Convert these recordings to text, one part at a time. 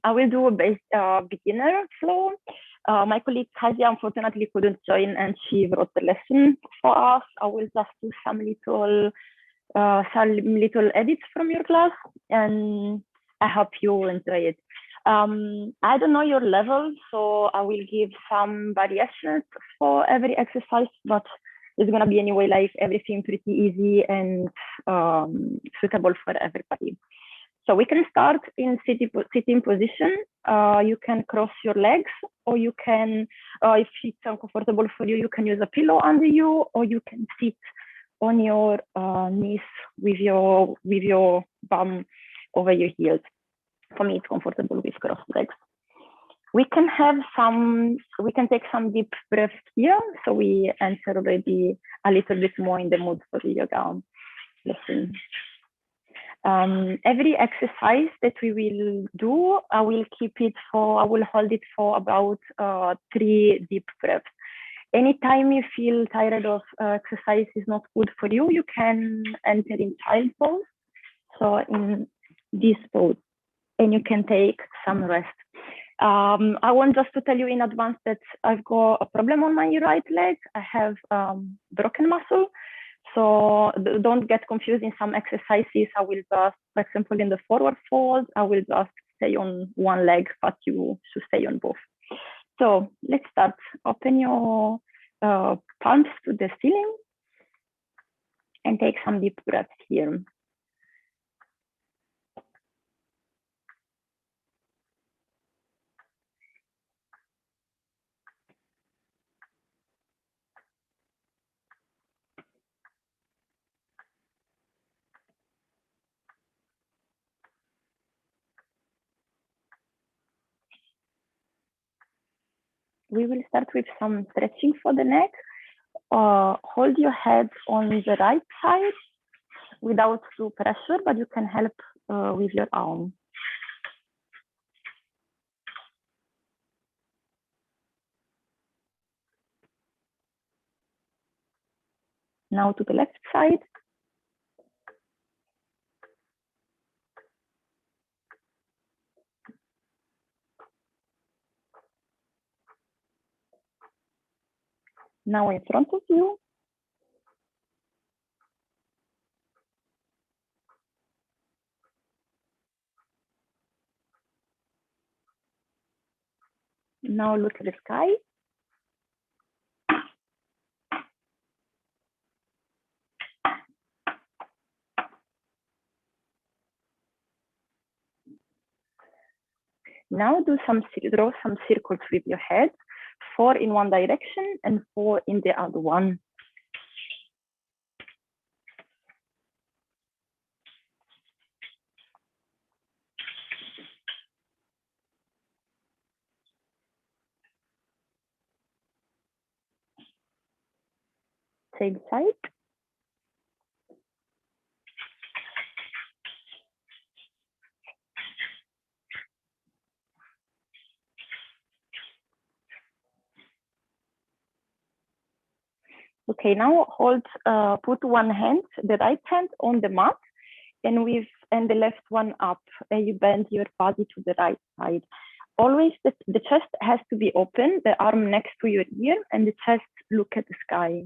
I will do a beginner flow. My colleague Kasia unfortunately couldn't join, and she wrote the lesson for us. I will just do some little edits from your class, and I hope you enjoy it. I don't know your level, so I will give some variations for every exercise, but it's gonna be anyway like everything pretty easy and suitable for everybody. So we can start in sitting position. You can cross your legs, or you can, if it's uncomfortable for you, you can use a pillow under you, or you can sit on your knees with your bum over your heels. For me, it's comfortable with crossed legs. We can take some deep breaths here, so we enter already a little bit more in the mood for the yoga lesson. Every exercise that we will do, I will hold it for about 3 deep breaths. Anytime you feel tired of exercise is not good for you, you can enter in child pose. So in this pose, and you can take some rest. I want just to tell you in advance that I've got a problem on my right leg. I have broken muscle. So don't get confused in some exercises. I will just, for example, in the forward fold, I will just stay on one leg, but you should stay on both. So let's start. Open your palms to the ceiling and take some deep breaths here. We will start with some stretching for the neck. Hold your head on the right side without too pressure, but you can help with your arm. Now to the left side. Now in front of you. Now look at the sky. Now draw some circles with your head, 4 in one direction and 4 in the other one. Same side. Okay, now put one hand, the right hand on the mat, and the left one up, and you bend your body to the right side. Always the chest has to be open, the arm next to your ear, and the chest look at the sky.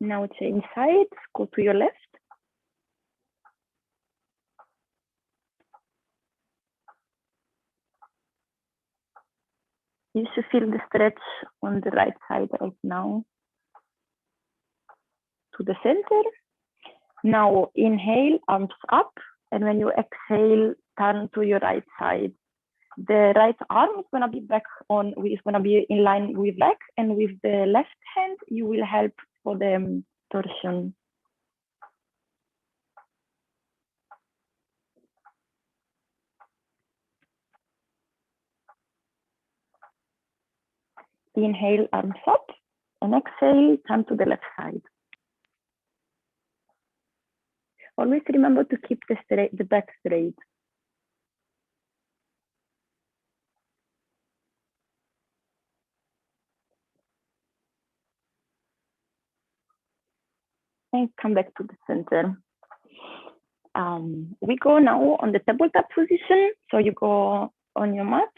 Now change sides, go to your left. You should feel the stretch on the right side right now. To the center. Now inhale, arms up, and when you exhale, turn to your right side. The right arm is gonna be in line with leg, and with the left hand, you will help for the torsion. Inhale, arms up, and exhale, turn to the left side. Always remember to keep the back straight. and come back to the center. We go now on the tabletop position. So you go on your mat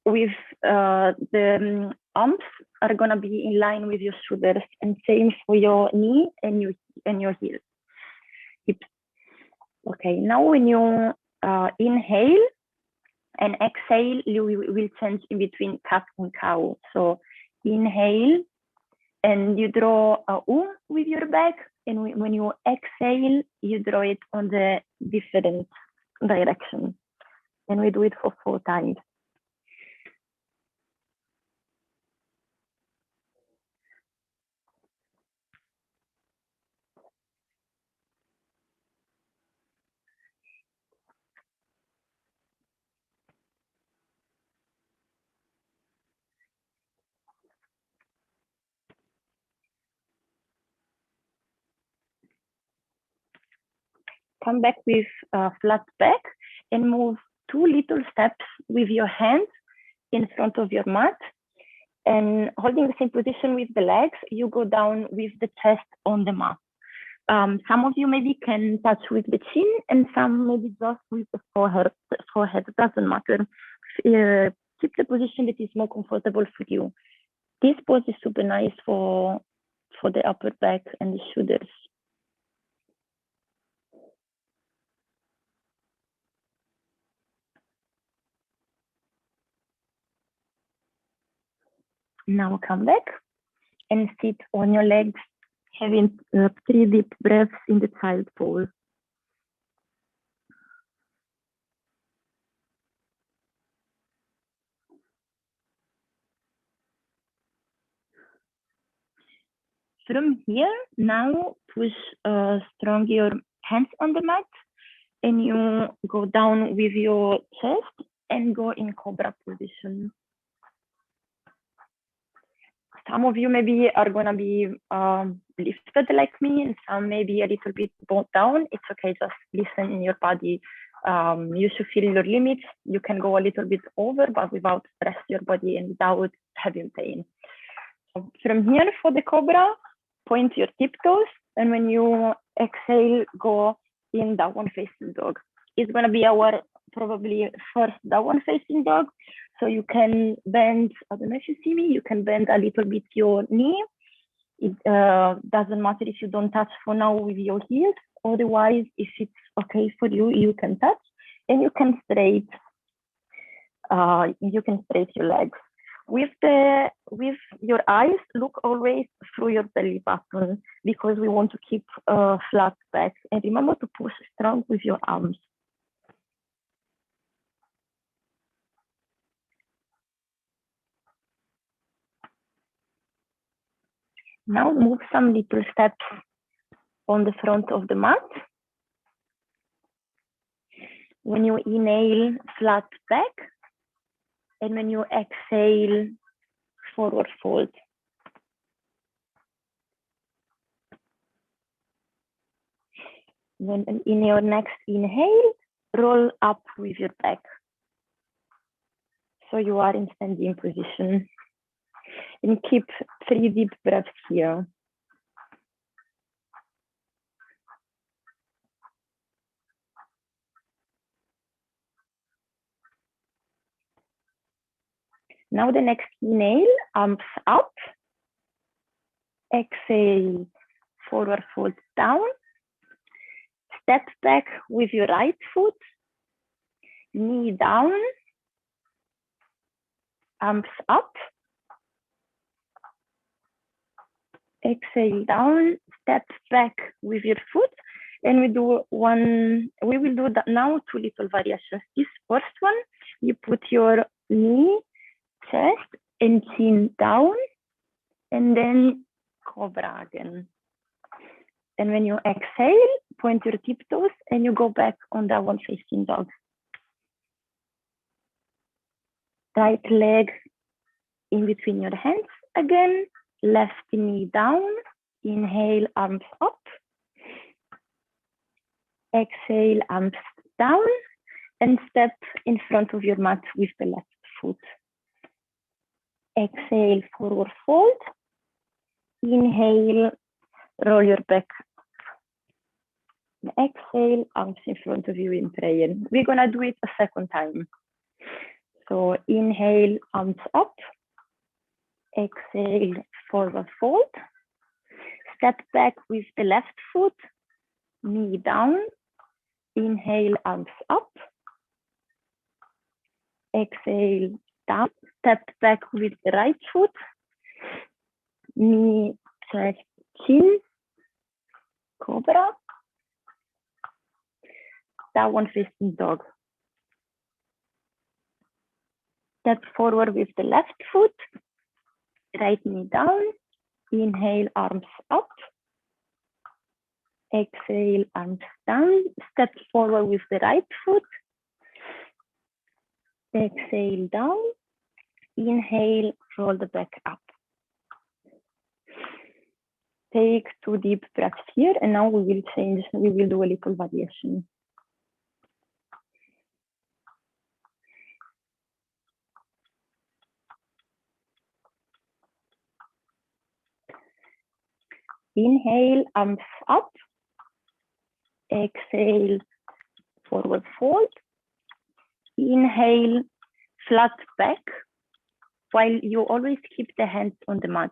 with the arms are gonna be in line with your shoulders, and same for your knee and your heels. Hips. Okay, now when you inhale and exhale, you will change in between cat and cow. So inhale and you draw a U with your back, and when you exhale, you draw it on the different direction. And we do it for 4 times. Come back with flat back and move 2 little steps with your hands in front of your mat. And holding the same position with the legs, you go down with the chest on the mat. Some of you maybe can touch with the chin, and some maybe just with the forehead. It doesn't matter. Keep the position that is more comfortable for you. This pose is super nice for the upper back and the shoulders. Now come back and sit on your legs, having 3 deep breaths in the child pose. From here, now push strong your hands on the mat, and you go down with your chest and go in cobra position. Some of you maybe are gonna be lifted like me, and some maybe a little bit brought down. It's okay, just listen in your body. You should feel your limits. You can go a little bit over, but without stress your body and without having pain. So from here for the cobra, point your tiptoes, and when you exhale, go in downward facing dog. It's gonna be our probably first downward facing dog. So you can bend, I don't know if you see me, you can bend a little bit your knee. It doesn't matter if you don't touch for now with your heels. Otherwise, if it's okay for you, you can touch, and you can straight your legs. With your eyes, look always through your belly button, because we want to keep flat back. And remember to push strong with your arms. Now move some little steps on the front of the mat. When you inhale, flat back. And when you exhale, forward fold. When in your next inhale, roll up with your back. So you are in standing position. And keep 3 deep breaths here. Now the next inhale, arms up. Exhale, forward fold down. Step back with your right foot. Knee down. Arms up. Exhale down, step back with your foot, and we will do that now 2 little variations. This first one, you put your knee, chest, and chin down, and then cobra again. And when you exhale, point your tiptoes, and you go back on that one facing dog. Right leg in between your hands again. Left knee down, inhale, arms up. Exhale, arms down, and step in front of your mat with the left foot. Exhale, forward fold. Inhale, roll your back. Exhale, arms in front of you in prayer. We're gonna do it a second time. So inhale, arms up. Exhale, forward fold. Step back with the left foot, knee down. Inhale, arms up. Exhale, down. Step back with the right foot, knee, chest, chin, cobra. Downward facing dog. Step forward with the left foot, right knee down. Inhale, arms up. Exhale, arms down. Step forward with the right foot. Exhale, down. Inhale, roll the back up. Take 2 deep breaths here, and now we will change, we will do a little variation. Inhale, arms up. Exhale, forward fold. Inhale, flat back, while you always keep the hands on the mat.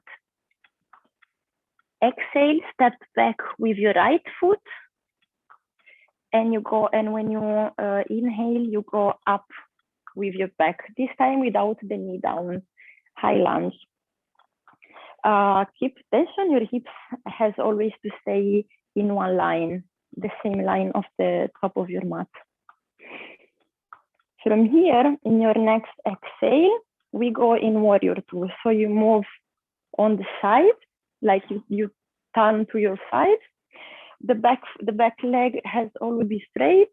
Exhale, step back with your right foot, and you go, and when you inhale, you go up with your back, this time without the knee down, high lunge. Keep tension, your hips has always to stay in one line, the same line of the top of your mat. From here, in your next exhale, we go in warrior 2. So you move on the side, like you turn to your side. The back leg has always be straight,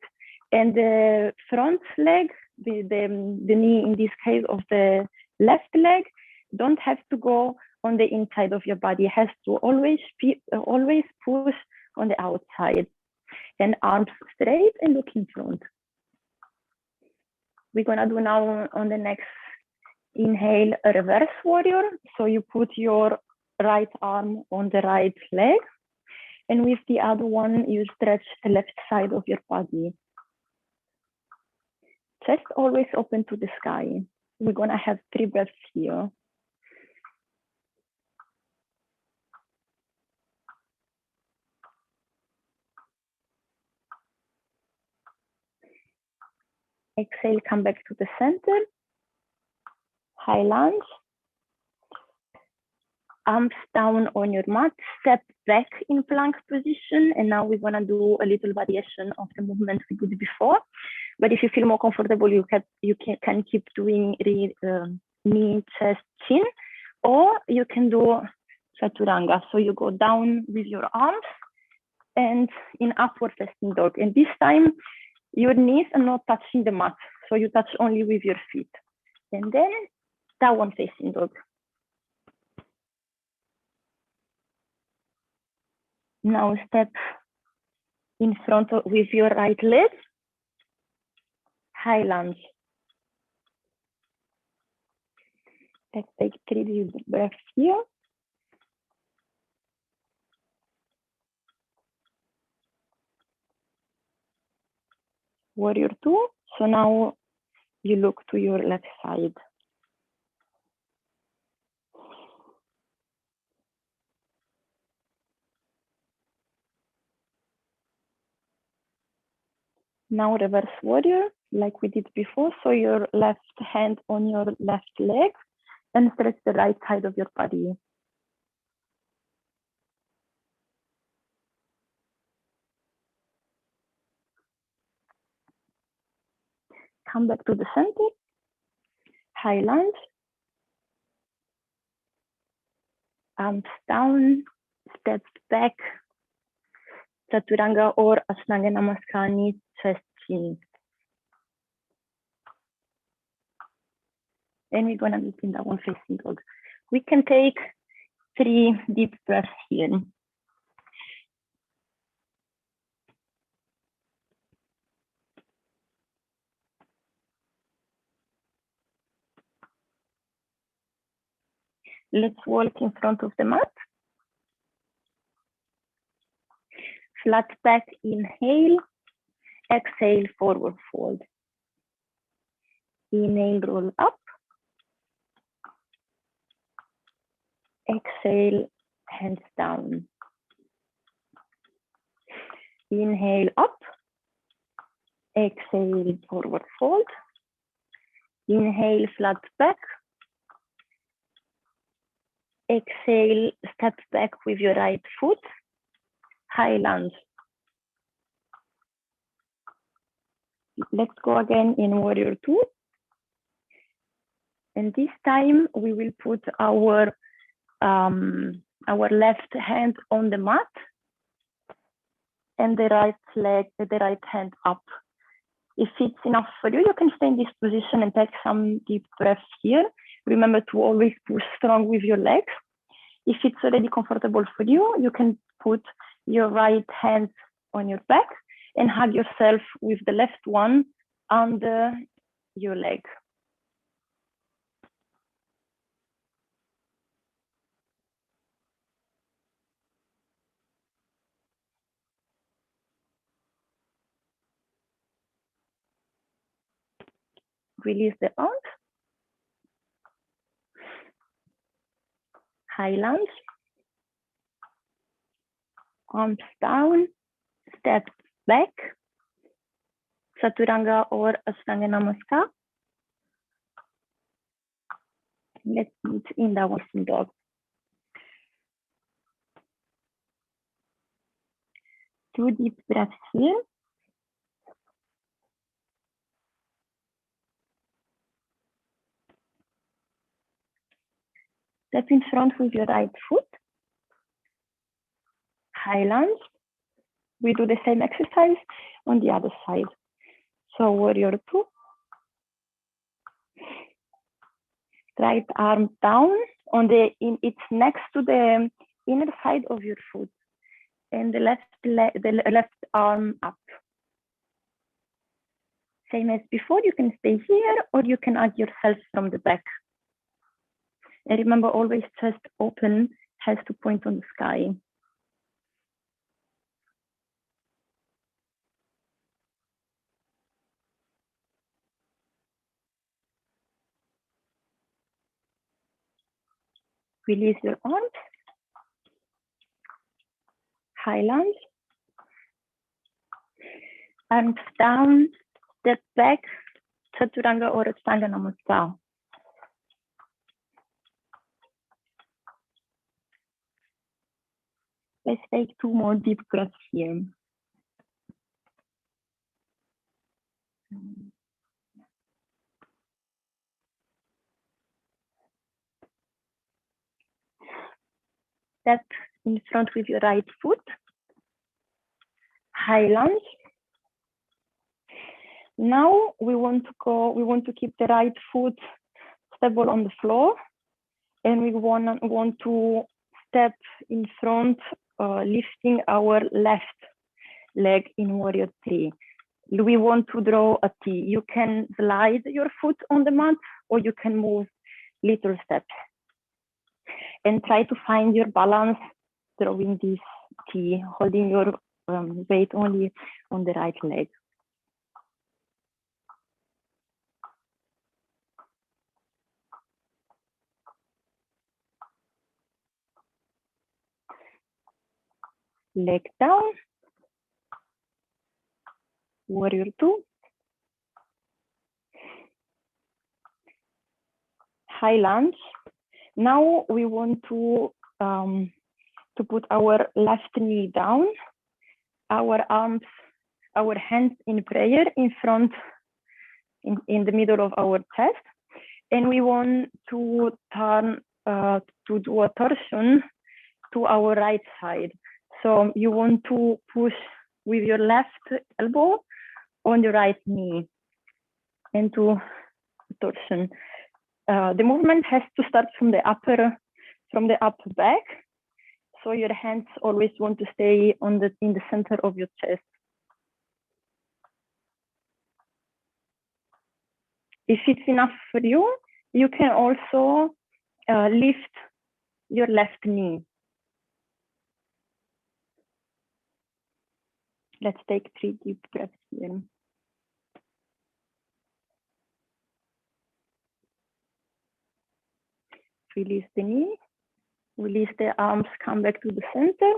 and the front leg, the knee in this case of the left leg, don't have to go on the inside of your body. It has to always push on the outside, and arms straight and look in front. We're gonna do now on the next inhale a reverse warrior. So you put your right arm on the right leg, and with the other one you stretch the left side of your body. Chest always open to the sky. We're gonna have 3 breaths here. Exhale, come back to the center. High lunge. Arms down on your mat, step back in plank position. And now we're gonna do a little variation of the movement we did before. But if you feel more comfortable, you can keep doing knee, chest, chin, or you can do chaturanga. So you go down with your arms and in upward facing dog. And this time, your knees are not touching the mat. So you touch only with your feet. And then downward facing dog. Now step in front with your right leg. High lunge. Let's take 3 deep breaths here. Warrior 2. So now you look to your left side. Now reverse warrior, like we did before. So your left hand on your left leg and stretch the right side of your body. Come back to the center. High lunge. Arms down, step back. Chaturanga or Ashtanga Namaskar, chest, chin. And we're gonna meet in downward facing dog. We can take 3 deep breaths here. Let's walk in front of the mat. flat back, inhale, exhale, forward fold. Inhale, roll up. Exhale, hands down. Inhale, up. Exhale, forward fold. Inhale, flat back. Exhale, step back with your right foot. High lunge. Let's go again in warrior two. And this time we will put our left hand on the mat and the right hand up. If it's enough for you, you can stay in this position and take some deep breaths here. Remember to always push strong with your legs. If it's already comfortable for you, you can put your right hand on your back and hug yourself with the left one under your leg. Release the arms. High lunge. Arms down. Step back. Chaturanga or Ashtanga Namaskar. Let's meet in the Downward Dog. Two deep breaths here. Step in front with your right foot. High lunge. We do the same exercise on the other side. So warrior two. Right arm down it's next to the inner side of your foot, and the left arm up. Same as before, you can stay here or you can hug yourself from the back. And remember, always chest open, has to point on the sky. Release your arms. High lunge. Arms down, step back, Chaturanga or Ashtanga Namaskar. Let's take two more deep breaths here. Step in front with your right foot. High lunge. Now we want to keep the right foot stable on the floor, and we want to step in front, lifting our left leg in warrior three. We want to draw a T. You can slide your foot on the mat, or you can move little steps. And try to find your balance drawing this T, holding your weight only on the right leg. Leg down. Warrior two. High lunge. Now we want to put our left knee down, our arms, our hands in prayer in front, in the middle of our chest. And we want to turn, to do a torsion to our right side. So you want to push with your left elbow on the right knee and to torsion. The movement has to start from the upper back. So your hands always want to stay in the center of your chest. If it's enough for you, you can also lift your left knee. Let's take 3 deep breaths here. Release the knee, release the arms, come back to the center.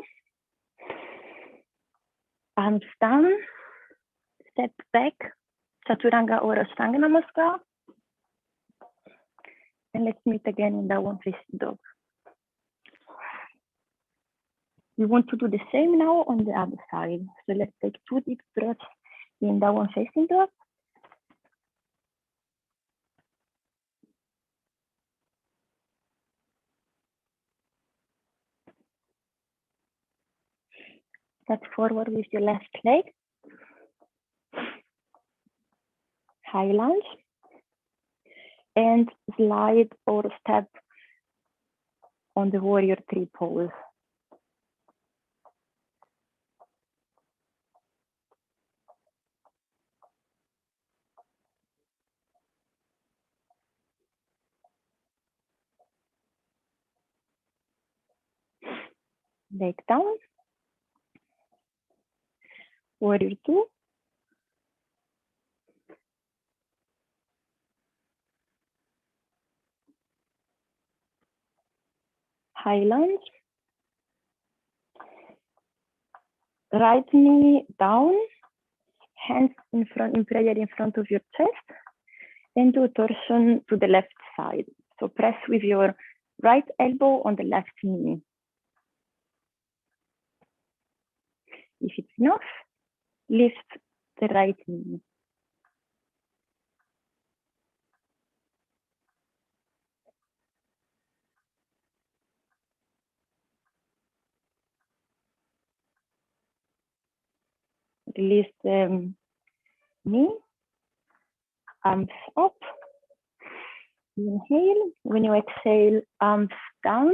Arms down, step back, Chaturanga or Ashtanga Namaskar. And let's meet again in downward facing dog. We want to do the same now on the other side. So let's take 2 deep breaths in downward facing dog. Step forward with your left leg. High lunge. And slide or step on the warrior 3 pose. Leg down. Warrior 2. High lunge. Right knee down, hands in front in prayer in front of your chest, and do a torsion to the left side. So press with your right elbow on the left knee. If it's enough, lift the right knee. Release the knee, arms up. Inhale. When you exhale, arms down.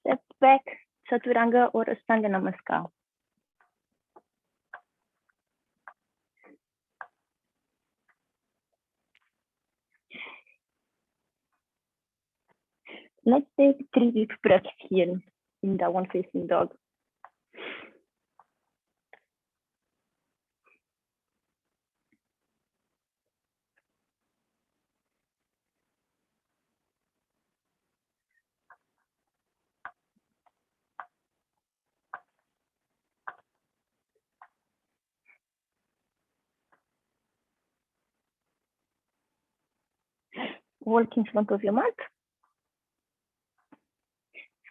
Step back, Chaturanga or Ashtanga Namaskar. Let's take 3 deep breaths here in downward facing dog. Walk in front of your mat.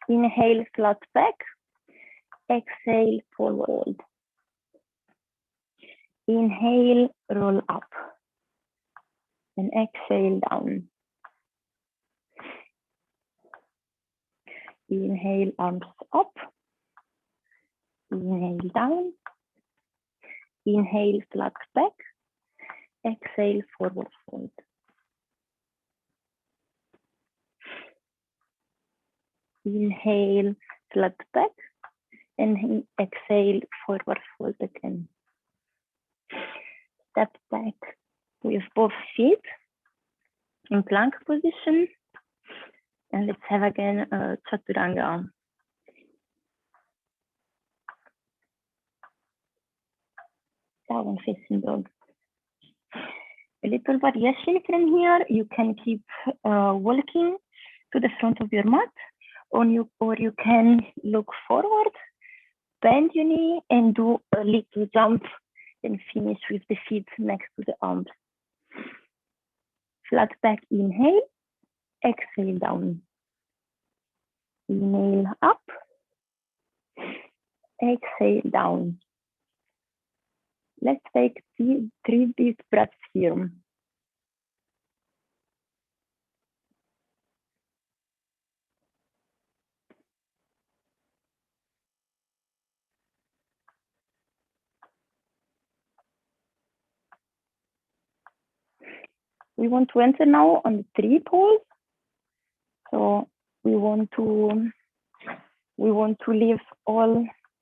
Inhale, flat back. Exhale, forward. Inhale, roll up. And exhale, down. Inhale, arms up. Inhale, down. Inhale, flat back. Exhale, forward fold. Inhale, flat back. And exhale, forward fold again. Step back with both feet in plank position. And let's have again a Chaturanga. Downward facing dog. A little variation from here. You can keep walking to the front of your mat, or you can look forward, bend your knee, and do a little jump, and finish with the feet next to the arms. Flat back, inhale, exhale, down. Inhale, up, exhale, down. Let's take 3 deep breaths here. We want to enter now on the 3 pose. So we want to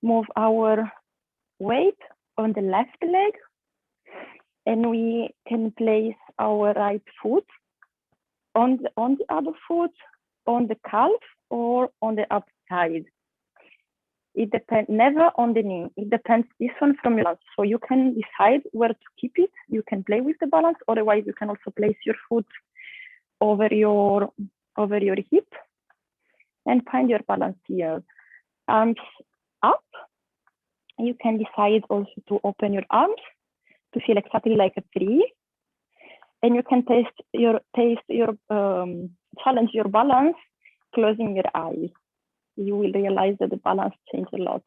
move our weight on the left leg, and we can place our right foot on the other foot, on the calf, or on the upside. It depends, never on the knee. It depends this one from your balance. So you can decide where to keep it. You can play with the balance. Otherwise, you can also place your foot over your hip and find your balance here. Arms up. You can decide also to open your arms to feel exactly like a tree. And you can challenge your balance, closing your eyes. You will realize that the balance changes a lot.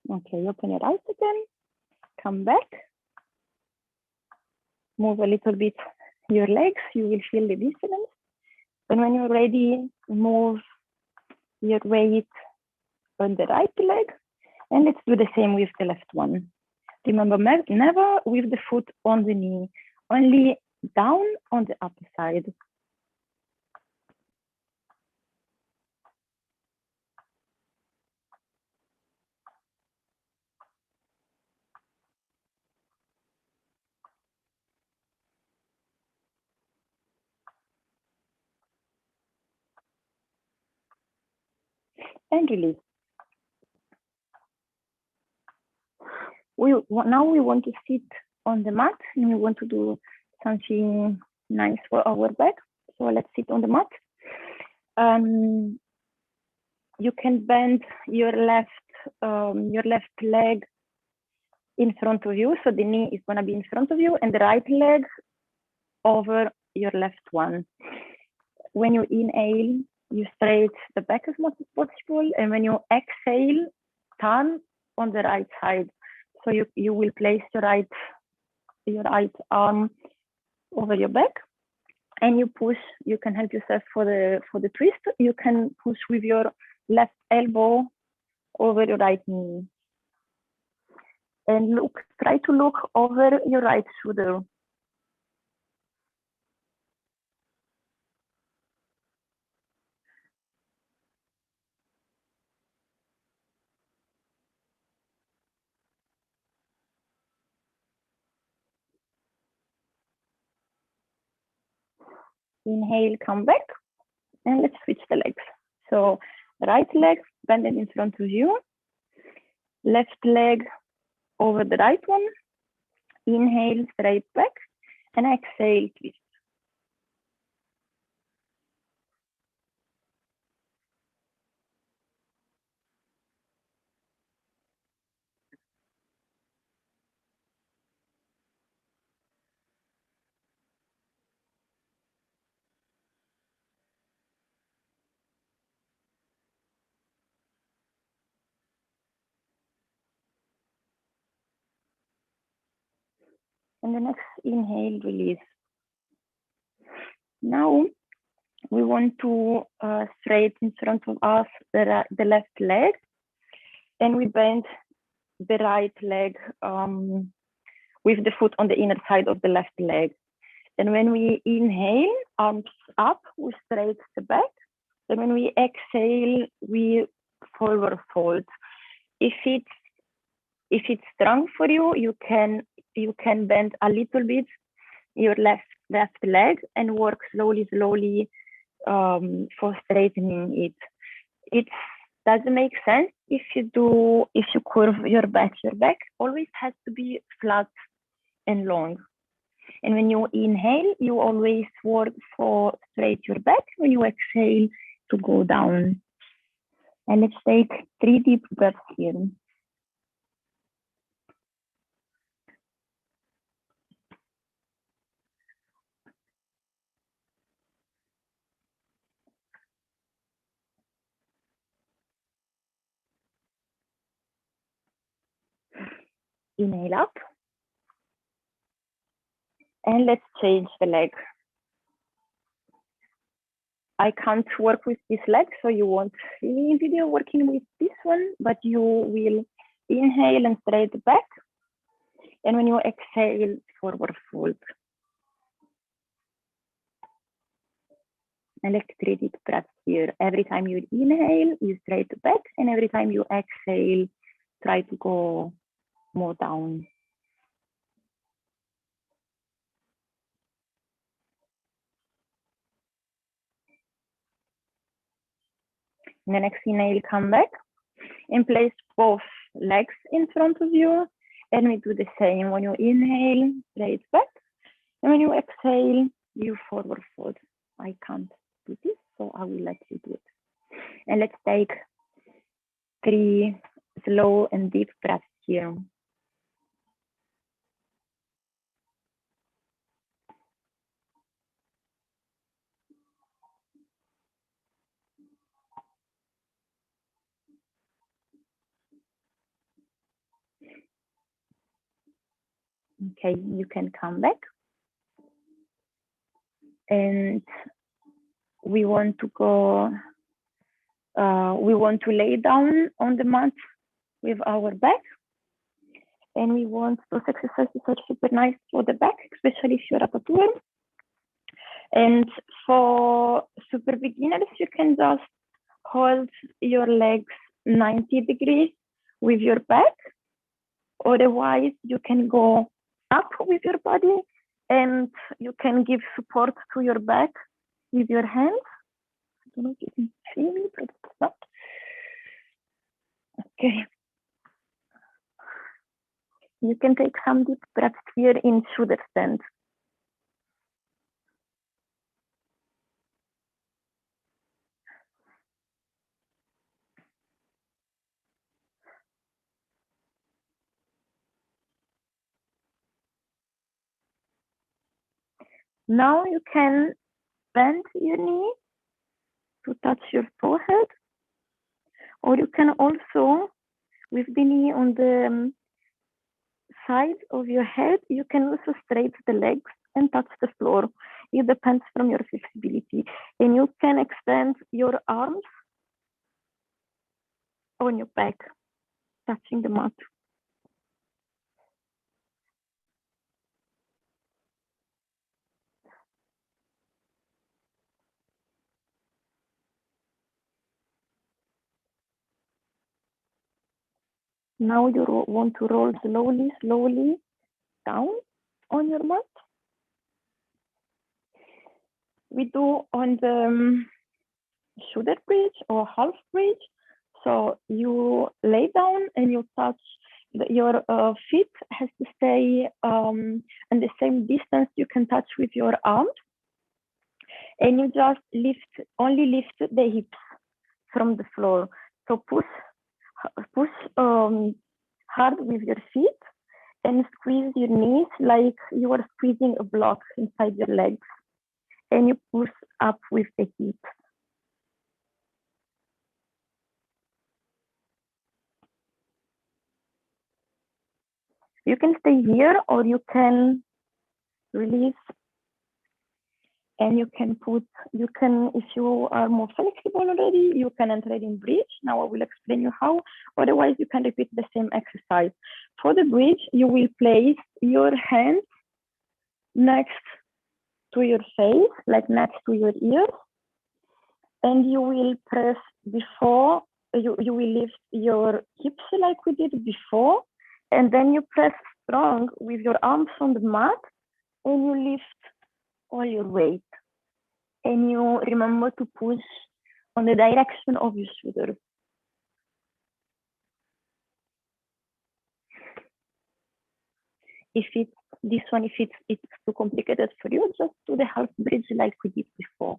Okay, open your eyes again, come back, move a little bit your legs, you will feel the difference. And when you're ready, move your weight on the right leg, and let's do the same with the left one. Remember, never with the foot on the knee, only down on the upper side. And release. Now we want to sit on the mat, and we want to do something nice for our back. So let's sit on the mat. You can bend your left leg in front of you, so the knee is gonna be in front of you, and the right leg over your left one. When you inhale, you straight the back as much as possible, and when you exhale, turn on the right side. So you will place your right arm over your back, and you push. You can help yourself for the twist. You can push with your left elbow over your right knee, and try to look over your right shoulder. Inhale, come back, and let's switch the legs. So right leg bending in front of you, left leg over the right one. Inhale, straight back, and exhale, twist. And the next inhale, release. Now we want to straight in front of us the left leg, and we bend the right leg with the foot on the inner side of the left leg. And when we inhale, arms up, we straight the back. And when we exhale, we forward fold. If it's strong for you, you can bend a little bit your left leg and work slowly for straightening it. It doesn't make sense if you curve your back. Your back always has to be flat and long. And when you inhale, you always work for straight your back. When you exhale, to go down. And let's take 3 deep breaths here. Inhale up. And let's change the leg. I can't work with this leg, so you won't see me in video working with this one, but you will inhale and straight back. And when you exhale, forward fold. And let's 3 deep breaths here. Every time you inhale, you straight back, and every time you exhale, try to go more down. In the next inhale, come back and place both legs in front of you. And we do the same. When you inhale, lay it back. And when you exhale, you forward fold. I can't do this, so I will let you do it. And let's take 3 slow and deep breaths here. Okay, you can come back. And we want to go, we want to lay down on the mat with our back. And we want those exercises are super nice for the back, especially if you're a tour. And for super beginners, you can just hold your legs 90 degrees with your back. Otherwise, you can go up with your body and you can give support to your back with your hands. I don't know if you can see me, but it's not. Okay. You can take some deep breaths here in shoulder stand. Now you can bend your knee to touch your forehead, or you can also, with the knee on the side of your head, you can also straighten the legs and touch the floor. It depends from your flexibility. And you can extend your arms on your back, touching the mat. Now you want to roll slowly down on your mat. We do on the shoulder bridge or half bridge. So you lay down and you touch, your feet has to stay in the same distance you can touch with your arms. And you just only lift the hips from the floor. So push hard with your feet and squeeze your knees like you are squeezing a block inside your legs. And you push up with the hips. You can stay here or you can release and you can if you are more flexible already, you can enter in bridge. Now I will explain you how. Otherwise, you can repeat the same exercise. For the bridge, you will place your hands next to your face, like next to your ears. And you will press before, you will lift your hips like we did before. And then you press strong with your arms on the mat and you lift all your weight. And you remember to push on the direction of your shoulder. If it's too complicated for you, just do the half bridge like we did before.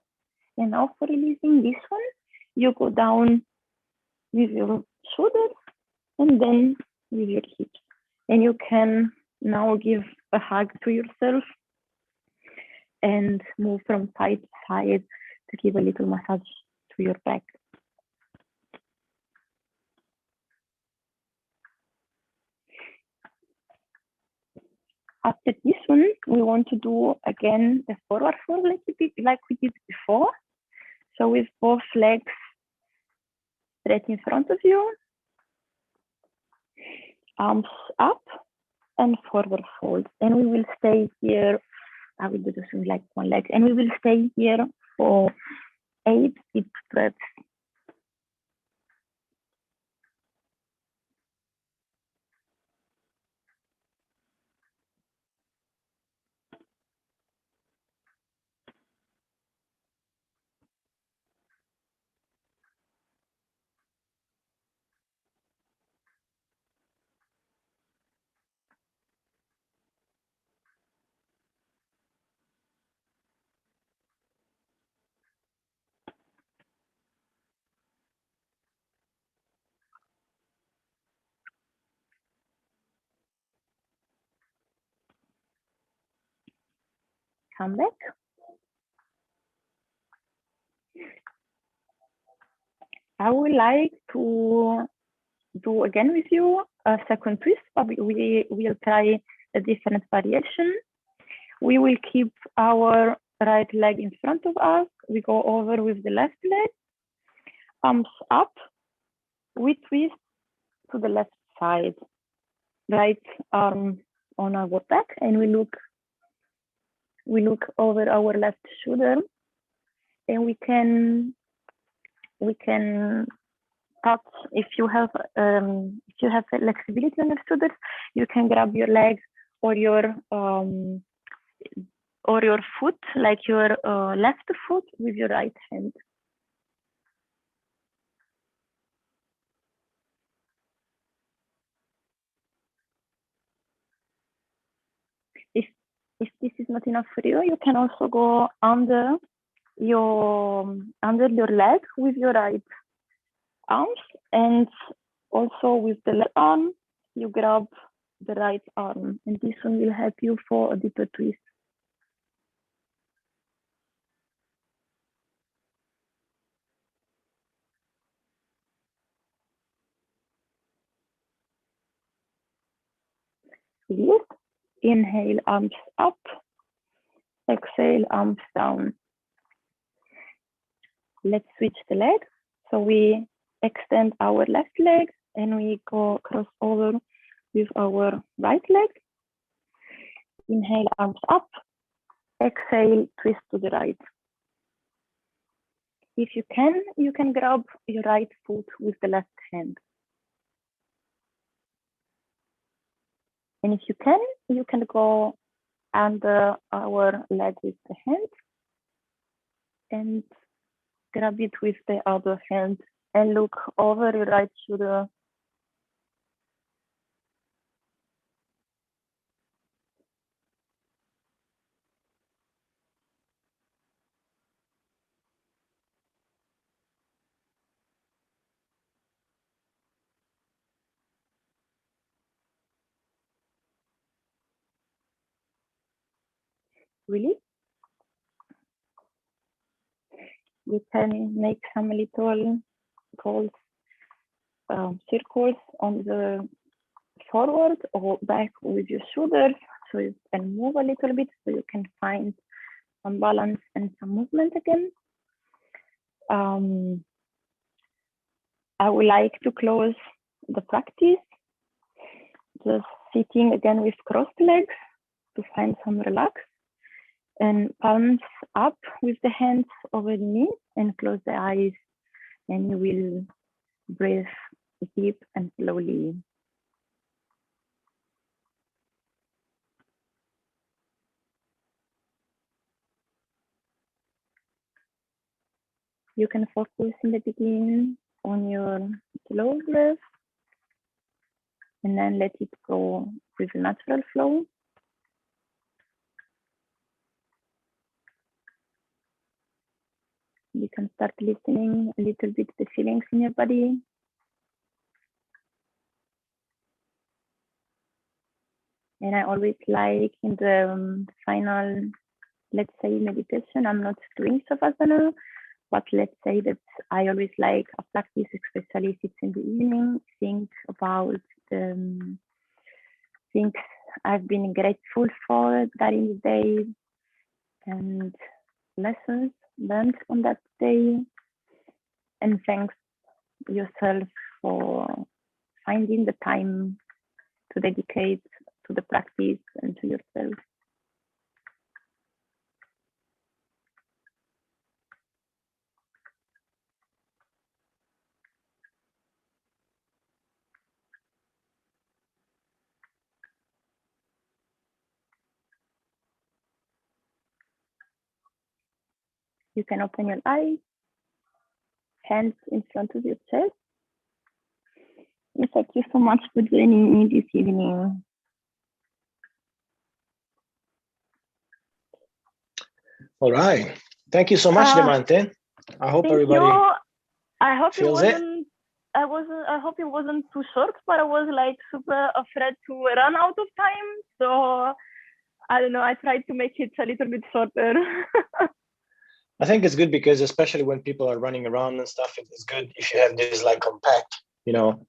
And now for releasing this one, you go down with your shoulders and then with your hips. And you can now give a hug to yourself and move from side to side to give a little massage to your back. After this one, we want to do again the forward fold like we did before. So with both legs straight in front of you, arms up and forward fold. And we will stay here. I will do this with like one leg. And we will stay here for 8 deep breaths. come back. I would like to do again with you a second twist, but we will try a different variation. We will keep our right leg in front of us. We go over with the left leg, arms up. We twist to the left side, right arm on our back, and we look over our left shoulder, and we can touch. If you have flexibility on your shoulders, you can grab your leg or your foot, like your left foot, with your right hand. If this is not enough for you, you can also go under your leg with your right arms, and also with the left arm you grab the right arm, and this one will help you for a deeper twist. Release. Inhale, arms up. Exhale, arms down. Let's switch the leg. So we extend our left leg and we go cross over with our right leg. Inhale, arms up. Exhale, twist to the right. If you can grab your right foot with the left hand. And if you can go under our leg with the hand and grab it with the other hand and look over your right shoulder. Really? You can make some little circles on the forward or back with your shoulders, so you can move a little bit, so you can find some balance and some movement again. I would like to close the practice just sitting again with crossed legs to find some relax, and palms up with the hands over the knee, and close the eyes, and you will breathe deep and slowly. You can focus in the beginning on your slow breath, and then let it go with a natural flow. You can start listening a little bit to the feelings in your body. And I always like in the final, let's say, meditation, I'm not doing savasana, but let's say that I always like a practice, especially if it's in the evening, think about the things I've been grateful for during the day and lessons learned on that day. And thanks yourself for finding the time to dedicate to the practice and to yourself. You can open your eyes, hands in front of your chest. Thank you so much for joining me this evening. All right. Thank you so much, Diamante. I hope everybody feels it. I hope it wasn't too short, but I was like super afraid to run out of time. So I don't know, I tried to make it a little bit shorter. I think it's good because especially when people are running around and stuff, it's good if you have this like compact,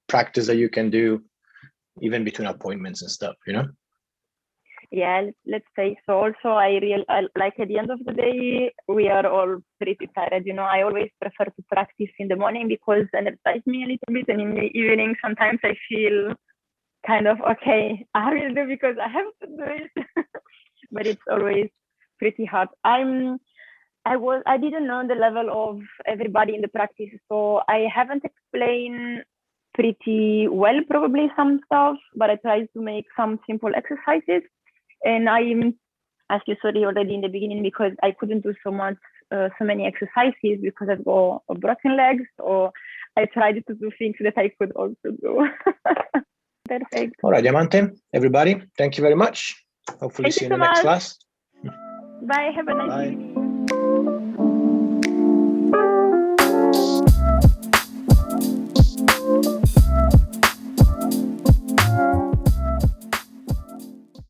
practice that you can do even between appointments and stuff, Yeah, let's say so. Also, I like at the end of the day, we are all pretty tired. I always prefer to practice in the morning because it energizes me a little bit, and in the evening, sometimes I feel kind of okay. I will do because I have to do it, but it's always pretty hard. I didn't know the level of everybody in the practice, so I haven't explained pretty well probably some stuff, but I tried to make some simple exercises. And I asked you sorry already in the beginning because I couldn't do so many exercises because I've got broken legs, or I tried to do things that I could also do. Perfect. All right, Diamante, everybody, thank you very much. Hopefully see you in the next class. Bye. Have a nice evening.